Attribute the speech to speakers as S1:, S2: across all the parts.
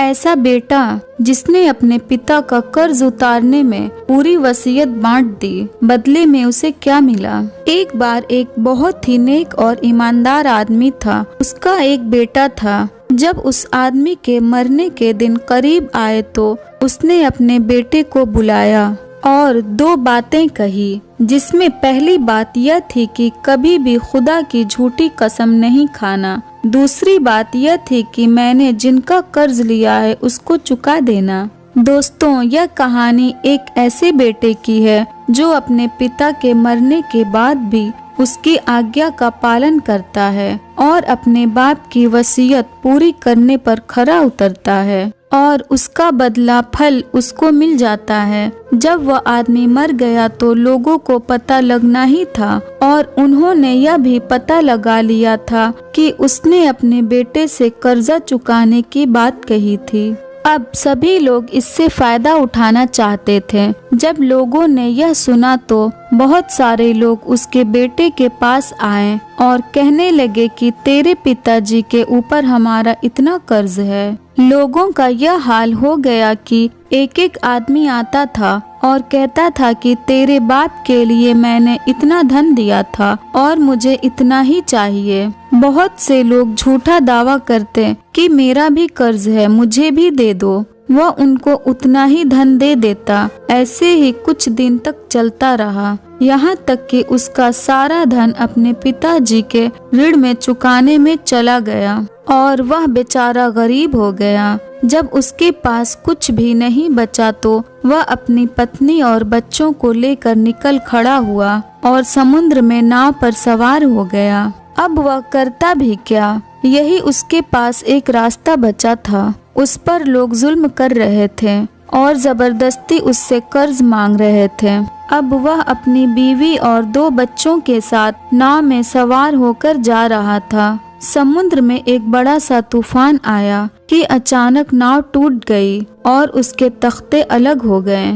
S1: ऐसा बेटा जिसने अपने पिता का कर्ज उतारने में पूरी वसीयत बांट दी, बदले में उसे क्या मिला। एक बार एक बहुत ही नेक और ईमानदार आदमी था। उसका एक बेटा था। जब उस आदमी के मरने के दिन करीब आए तो उसने अपने बेटे को बुलाया और 2 बातें कही, जिसमें पहली बात यह थी कि कभी भी खुदा की झूठी कसम नहीं खाना। दूसरी बात यह थी कि मैंने जिनका कर्ज लिया है उसको चुका देना। दोस्तों, यह कहानी एक ऐसे बेटे की है जो अपने पिता के मरने के बाद भी उसकी आज्ञा का पालन करता है और अपने बाप की वसीयत पूरी करने पर खरा उतरता है और उसका बदला फल उसको मिल जाता है। जब वह आदमी मर गया तो लोगों को पता लगना ही था और उन्होंने यह भी पता लगा लिया था कि उसने अपने बेटे से कर्जा चुकाने की बात कही थी। अब सभी लोग इससे फायदा उठाना चाहते थे। जब लोगों ने यह सुना तो बहुत सारे लोग उसके बेटे के पास आए और कहने लगे कि तेरे पिताजी के ऊपर हमारा इतना कर्ज है। लोगों का यह हाल हो गया कि एक एक आदमी आता था और कहता था कि तेरे बाप के लिए मैंने इतना धन दिया था और मुझे इतना ही चाहिए। बहुत से लोग झूठा दावा करते कि मेरा भी कर्ज है, मुझे भी दे दो। वह उनको उतना ही धन दे देता। ऐसे ही कुछ दिन तक चलता रहा, यहाँ तक कि उसका सारा धन अपने पिताजी के ऋण में चुकाने में चला गया और वह बेचारा गरीब हो गया। जब उसके पास कुछ भी नहीं बचा तो वह अपनी पत्नी और बच्चों को लेकर निकल खड़ा हुआ और समुद्र में नाव पर सवार हो गया। अब वह करता भी क्या, यही उसके पास एक रास्ता बचा था। उस पर लोग जुल्म कर रहे थे और जबरदस्ती उससे कर्ज मांग रहे थे। अब वह अपनी बीवी और 2 बच्चों के साथ नाव में सवार होकर जा रहा था। समुद्र में एक बड़ा सा तूफान आया कि अचानक नाव टूट गई और उसके तख्ते अलग हो गए।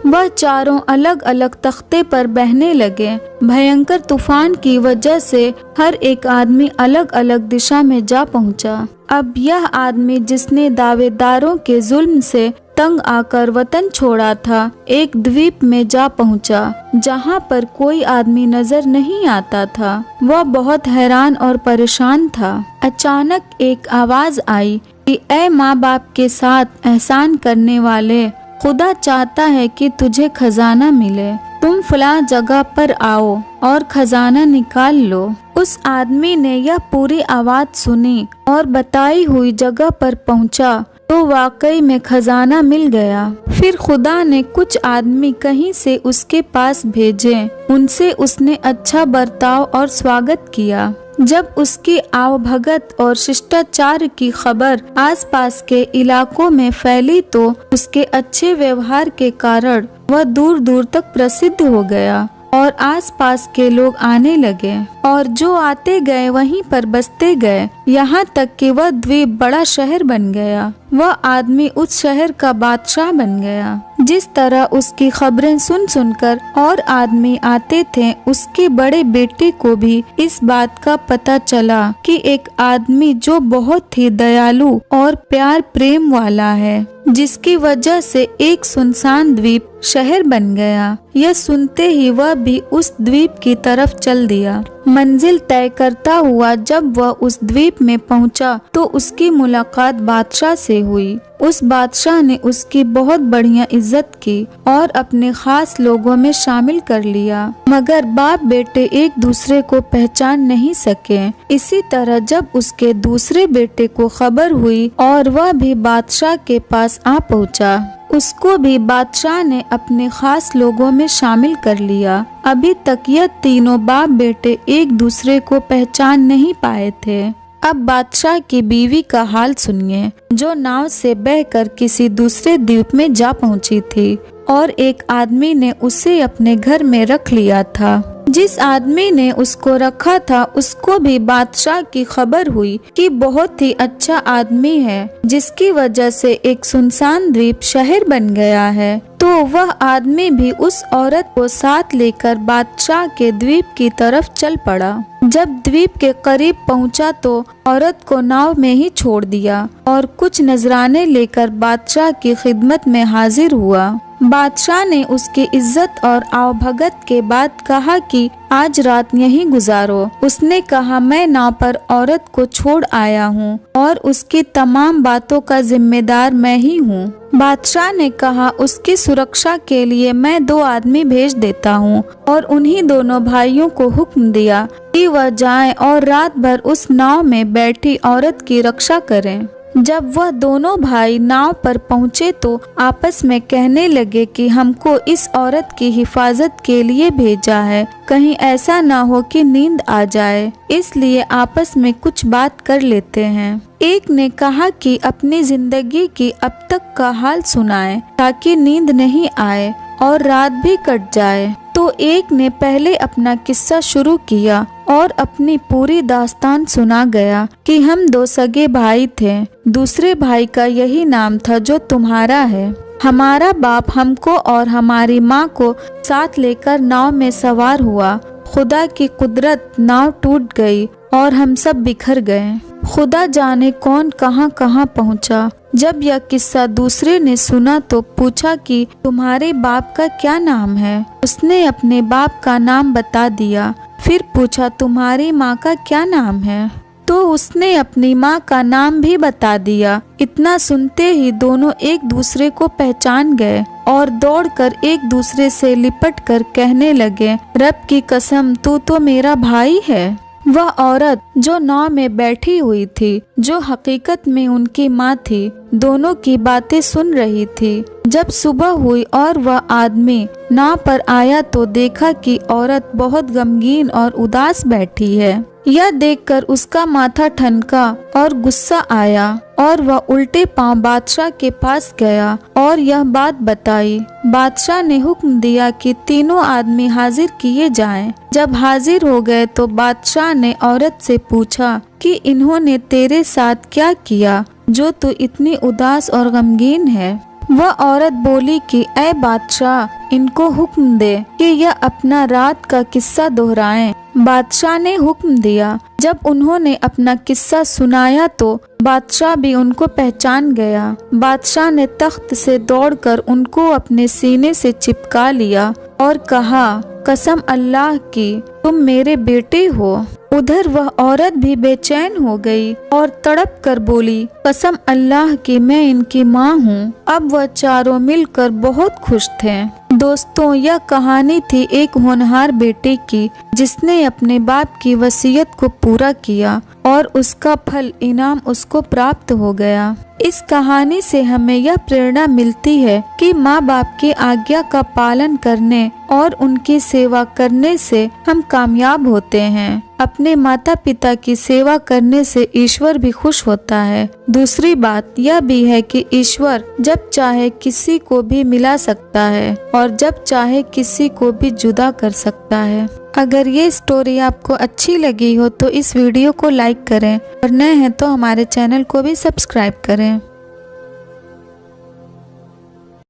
S1: वह चारों अलग अलग तख्ते पर बहने लगे। भयंकर तूफान की वजह से हर एक आदमी अलग अलग दिशा में जा पहुंचा। अब यह आदमी जिसने दावेदारों के जुल्म से तंग आकर वतन छोड़ा था, एक द्वीप में जा पहुंचा जहां पर कोई आदमी नजर नहीं आता था। वह बहुत हैरान और परेशान था। अचानक एक आवाज आई कि ऐ माँ बाप के साथ एहसान करने वाले, खुदा चाहता है कि तुझे खजाना मिले। तुम फलां जगह पर आओ और खजाना निकाल लो। उस आदमी ने यह पूरी आवाज सुनी और बताई हुई जगह पर पहुंचा तो वाकई में खजाना मिल गया। फिर खुदा ने कुछ आदमी कहीं से उसके पास भेजे। उनसे उसने अच्छा बर्ताव और स्वागत किया। जब उसकी आवभगत और शिष्टाचार की खबर आसपास के इलाकों में फैली तो उसके अच्छे व्यवहार के कारण वह दूर दूर तक प्रसिद्ध हो गया और आसपास के लोग आने लगे और जो आते गए वहीं पर बसते गए, यहाँ तक कि वह द्वीप बड़ा शहर बन गया। वह आदमी उस शहर का बादशाह बन गया। जिस तरह उसकी खबरें सुन सुनकर और आदमी आते थे, उसके बड़े बेटे को भी इस बात का पता चला कि एक आदमी जो बहुत ही दयालु और प्यार प्रेम वाला है, जिसकी वजह से एक सुनसान द्वीप शहर बन गया। यह सुनते ही वह भी उस द्वीप की तरफ चल दिया। मंजिल तय करता हुआ जब वह उस द्वीप में पहुंचा तो उसकी मुलाकात बादशाह से हुई। उस बादशाह ने उसकी बहुत बढ़िया इज्जत की और अपने खास लोगों में शामिल कर लिया, मगर बाप बेटे एक दूसरे को पहचान नहीं सके। इसी तरह जब उसके दूसरे बेटे को खबर हुई और वह भी बादशाह के पास आ पहुंचा, उसको भी बादशाह ने अपने खास लोगों में शामिल कर लिया। अभी तक यह तीनों बाप बेटे एक दूसरे को पहचान नहीं पाए थे। अब बादशाह की बीवी का हाल सुनिए, जो नाव से बहकर किसी दूसरे द्वीप में जा पहुंची थी और एक आदमी ने उसे अपने घर में रख लिया था। जिस आदमी ने उसको रखा था, उसको भी बादशाह की खबर हुई कि बहुत ही अच्छा आदमी है, जिसकी वजह से एक सुनसान द्वीप शहर बन गया है। तो वह आदमी भी उस औरत को साथ लेकर बादशाह के द्वीप की तरफ चल पड़ा। जब द्वीप के करीब पहुंचा तो औरत को नाव में ही छोड़ दिया और कुछ नजराने लेकर बादशाह की खिदमत में हाजिर हुआ। बादशाह ने उसकी इज्जत और आवभगत के बाद कहा कि आज रात यहीं गुजारो। उसने कहा, मैं नाव पर औरत को छोड़ आया हूँ और उसकी तमाम बातों का जिम्मेदार मैं ही हूँ। बादशाह ने कहा, उसकी सुरक्षा के लिए मैं 2 आदमी भेज देता हूँ और उन्हीं दोनों भाइयों को हुक्म दिया कि वह जाएं और रात भर उस नाव में बैठी औरत की रक्षा करें। जब वह दोनों भाई नाव पर पहुँचे तो आपस में कहने लगे कि हमको इस औरत की हिफाजत के लिए भेजा है, कहीं ऐसा ना हो कि नींद आ जाए, इसलिए आपस में कुछ बात कर लेते हैं। एक ने कहा कि अपनी जिंदगी की अब तक का हाल सुनाए ताकि नींद नहीं आए और रात भी कट जाए। तो एक ने पहले अपना किस्सा शुरू किया और अपनी पूरी दास्तान सुना गया कि हम 2 सगे भाई थे। दूसरे भाई का यही नाम था जो तुम्हारा है। हमारा बाप हमको और हमारी माँ को साथ लेकर नाव में सवार हुआ। खुदा की कुदरत, नाव टूट गई और हम सब बिखर गए। खुदा जाने कौन कहाँ कहाँ पहुँचा। जब यह किस्सा दूसरे ने सुना तो पूछा कि तुम्हारे बाप का क्या नाम है। उसने अपने बाप का नाम बता दिया। फिर पूछा, तुम्हारी माँ का क्या नाम है। तो उसने अपनी माँ का नाम भी बता दिया। इतना सुनते ही दोनों एक दूसरे को पहचान गए और दौड़कर एक दूसरे से लिपट कर कहने लगे, रब की कसम, तू तो मेरा भाई है। वह औरत जो नाव में बैठी हुई थी, जो हकीकत में उनकी माँ थी, दोनों की बातें सुन रही थी। जब सुबह हुई और वह आदमी नाव पर आया तो देखा कि औरत बहुत गमगीन और उदास बैठी है। यह देखकर उसका माथा ठनका और गुस्सा आया और वह उल्टे पांव बादशाह के पास गया और यह बात बताई। बादशाह ने हुक्म दिया कि तीनों आदमी हाजिर किए जाएं। जब हाजिर हो गए तो बादशाह ने औरत से पूछा कि इन्होंने तेरे साथ क्या किया जो तू इतनी उदास और गमगीन है। वह औरत बोली कि ऐ बादशाह, इनको हुक्म दे कि यह अपना रात का किस्सा दोहराएं। बादशाह ने हुक्म दिया। जब उन्होंने अपना किस्सा सुनाया तो बादशाह भी उनको पहचान गया। बादशाह ने तख्त से दौड़कर उनको अपने सीने से चिपका लिया और कहा, कसम अल्लाह की, तुम मेरे बेटे हो। उधर वह औरत भी बेचैन हो गई और तड़प कर बोली, कसम अल्लाह की, मैं इनकी माँ हूँ। अब वह चारों मिलकर बहुत खुश थे। दोस्तों, यह कहानी थी एक होनहार बेटे की जिसने अपने बाप की वसीयत को पूरा किया और उसका फल इनाम उसको प्राप्त हो गया। इस कहानी से हमें यह प्रेरणा मिलती है कि माँ बाप की आज्ञा का पालन करने और उनकी सेवा करने से हम कामयाब होते हैं। अपने माता पिता की सेवा करने से ईश्वर भी खुश होता है। दूसरी बात यह भी है कि ईश्वर जब चाहे किसी को भी मिला सकता है और जब चाहे किसी को भी जुदा कर सकता है। अगर ये स्टोरी आपको अच्छी लगी हो तो इस वीडियो को लाइक करें और नए हैं तो हमारे चैनल को भी सब्सक्राइब करें।